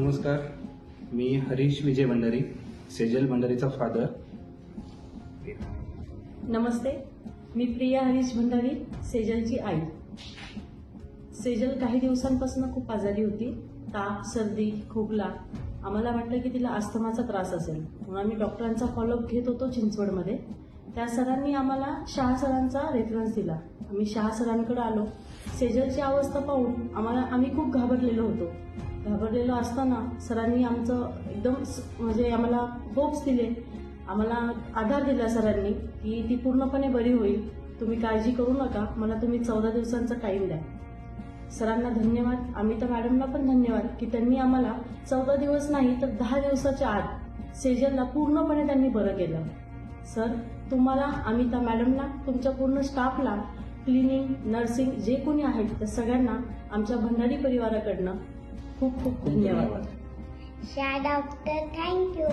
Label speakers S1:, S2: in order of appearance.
S1: नमस्कार, मी हरीश विजय भंडारी, सेजल भंडारीचा फादर.
S2: नमस्ते, मी प्रिया हरीश भंडारी, सेजलची आई. सेजल काही दिवसांपासून खूप आजारी होती. ताप, सर्दी, खोकला. आम्हाला वाटलं की तिला अस्थमाचा त्रास असेल, म्हणून आम्ही डॉक्टरांचा फॉलोअप घेत होतो चिंचवडमध्ये. त्या सरांनी आम्हाला शहा सरांचा रेफरन्स दिला. आम्ही शहा सरांकडे आलो. सेजलची अवस्था पाहून आम्ही खूप घाबरलेलो होतो. घाबरलेलो असताना सरांनी आमचं एकदम म्हणजे आम्हाला होप्स दिले, आम्हाला आधार दिला सरांनी की ती पूर्णपणे बरी होईल, तुम्ही काळजी करू नका, मला तुम्ही 14 दिवसांचा टाईम द्या. सरांना धन्यवाद. अमिता मॅडमला पण धन्यवाद की त्यांनी आम्हाला 14 दिवस नाही तर 10 दिवसाच्या आत सेजलला पूर्णपणे त्यांनी बरं केलं. सर, तुम्हाला, अमिता मॅडमला, तुमच्या पूर्ण स्टाफला, क्लिनिंग, नर्सिंग जे कोणी आहेत त्या सगळ्यांना आमच्या भंडारी परिवाराकडनं खूप खूप धन्यवाद.
S3: Doctor, thank you.